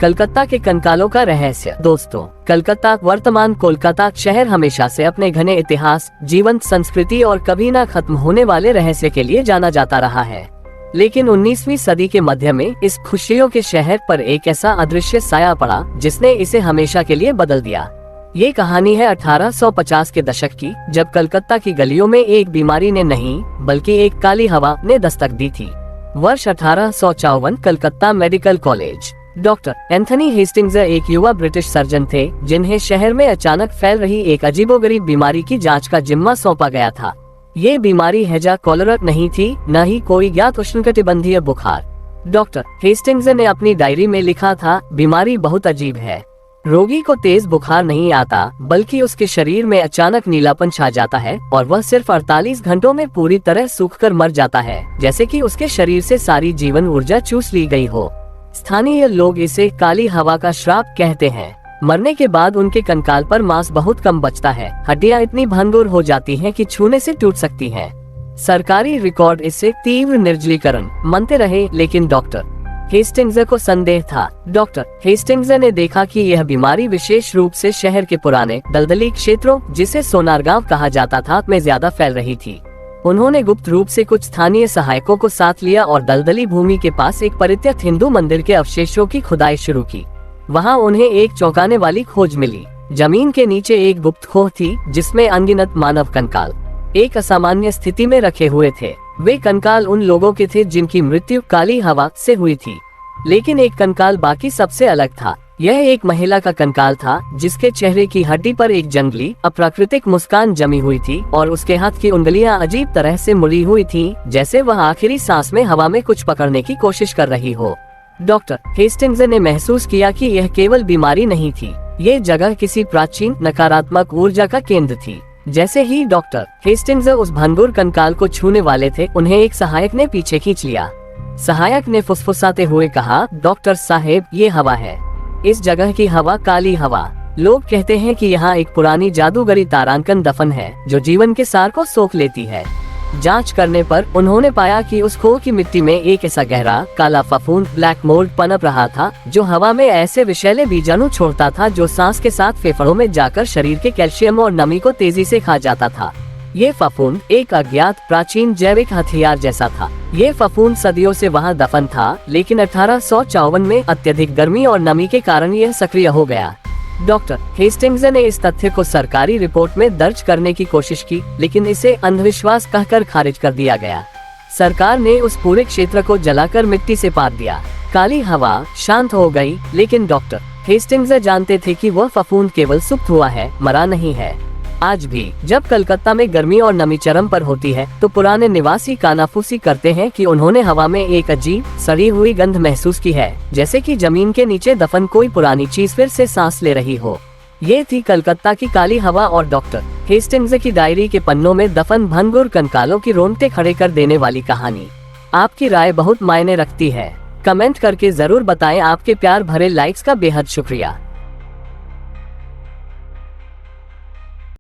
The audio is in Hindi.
कलकत्ता के कंकालों का रहस्य। दोस्तों, कलकत्ता वर्तमान कोलकाता शहर हमेशा से अपने घने इतिहास, जीवंत संस्कृति और कभी न खत्म होने वाले रहस्य के लिए जाना जाता रहा है। लेकिन 19वीं सदी के मध्य में इस खुशियों के शहर पर एक ऐसा अदृश्य साया पड़ा जिसने इसे हमेशा के लिए बदल दिया। ये कहानी है 1850 के दशक की, जब कलकत्ता की गलियों में एक बीमारी ने नहीं बल्कि एक काली हवा ने दस्तक दी थी। वर्ष 1854, Calcutta medical college. Doctor Anthony Hastings एक युवा ब्रिटिश सर्जन थे जिन्हें शहर में अचानक फैल रही एक अजीबोगरीब बीमारी की जांच का जिम्मा सौंपा गया था। ये बीमारी हैजा कॉलरा नहीं थी, न ही कोई ज्ञात उष्णकटिबंधीय बुखार। डॉक्टर हेस्टिंग्स ने अपनी डायरी में लिखा था, बीमारी बहुत अजीब है। रोगी को तेज बुखार नहीं आता, बल्कि उसके शरीर में अचानक नीलापन छा जाता है और वह सिर्फ 48 घंटों में पूरी तरह सूखकर मर जाता है, जैसे कि उसके शरीर से सारी जीवन ऊर्जा चूस ली गई हो। स्थानीय लोग इसे काली हवा का श्राप कहते हैं। मरने के बाद उनके कंकाल पर मांस बहुत कम बचता है, हड्डियां इतनी भंगुर हो जाती हैं कि छूने से टूट सकती हैं। सरकारी रिकॉर्ड इससे तीव्र निर्जलीकरण मानते रहे, लेकिन डॉक्टर हेस्टिंग्स को संदेह था। डॉक्टर हेस्टिंग्स ने देखा कि यह बीमारी विशेष रूप से शहर के पुराने दलदली क्षेत्रों, जिसे सोनारगांव कहा जाता था, में ज्यादा फैल रही थी। उन्होंने गुप्त रूप से कुछ स्थानीय सहायकों को साथ लिया और दलदली भूमि के पास एक परित्यक्त हिंदू मंदिर के अवशेषों की खुदाई शुरू की। वहां उन्हें एक चौंकाने वाली खोज मिली। जमीन के नीचे एक गुप्त खोह थी जिसमें अनगिनत मानव कंकाल एक असामान्य स्थिति में रखे हुए थे। वे कंकाल उन लोगों के थे जिनकी मृत्यु काली हवा से हुई थी, लेकिन एक कंकाल बाकी सबसे अलग था। यह एक महिला का कंकाल था जिसके चेहरे की हड्डी पर एक जंगली अप्राकृतिक मुस्कान जमी हुई थी और उसके हाथ की उंगलियां अजीब तरह से मुड़ी हुई थीं, जैसे वह आखिरी सांस में हवा में कुछ पकड़ने की कोशिश कर रही हो। डॉक्टर हेस्टिंग्स ने महसूस किया कि यह केवल बीमारी नहीं थी, ये जगह किसी प्राचीन नकारात्मक ऊर्जा का केंद्र थी। जैसे ही डॉक्टर हेस्टिंग्स उस भंगुर कंकाल को छूने वाले थे, उन्हें एक सहायक ने पीछे खींच लिया। सहायक ने फुसफुसाते हुए कहा, डॉक्टर साहेब, ये हवा है। इस जगह की हवा काली हवा। लोग कहते हैं कि यहाँ एक पुरानी जादूगरी तारांकन दफन है जो जीवन के सार को सोख लेती है। जांच करने पर उन्होंने पाया कि उस खोह की मिट्टी में एक ऐसा गहरा काला फफूंद ब्लैक मोल्ड पनप रहा था जो हवा में ऐसे विषैले बीजाणु छोड़ता था जो सांस के साथ फेफड़ों में जाकर शरीर के कैल्शियम और नमी को तेजी से खा जाता था। ये फफूंद एक अज्ञात प्राचीन जैविक हथियार जैसा था। ये फफूंद सदियों से वहाँ दफन था, लेकिन 1854 में अत्यधिक गर्मी और नमी के कारण यह सक्रिय हो गया। डॉक्टर हेस्टिंग्स ने इस तथ्य को सरकारी रिपोर्ट में दर्ज करने की कोशिश की, लेकिन इसे अंधविश्वास कहकर खारिज कर दिया गया। सरकार ने उस पूरे क्षेत्र को जलाकर मिट्टी से पाट दिया। काली हवा शांत हो गई, लेकिन डॉक्टर हेस्टिंग्स जानते थे कि वह फफूंद केवल सुप्त हुआ है, मरा नहीं है। आज भी जब कलकत्ता में गर्मी और नमी चरम पर होती है तो पुराने निवासी कानाफूसी करते हैं कि उन्होंने हवा में एक अजीब सड़ी हुई गंध महसूस की है, जैसे कि जमीन के नीचे दफन कोई पुरानी चीज फिर से सांस ले रही हो। ये थी कलकत्ता की काली हवा और डॉक्टर हेस्टिंग्स की डायरी के पन्नों में दफन भंगुर कंकालों की रोंगटे खड़े कर देने वाली कहानी। आपकी राय बहुत मायने रखती है। कमेंट करके जरूर बताएं। आपके प्यार भरे लाइक्स का बेहद शुक्रिया।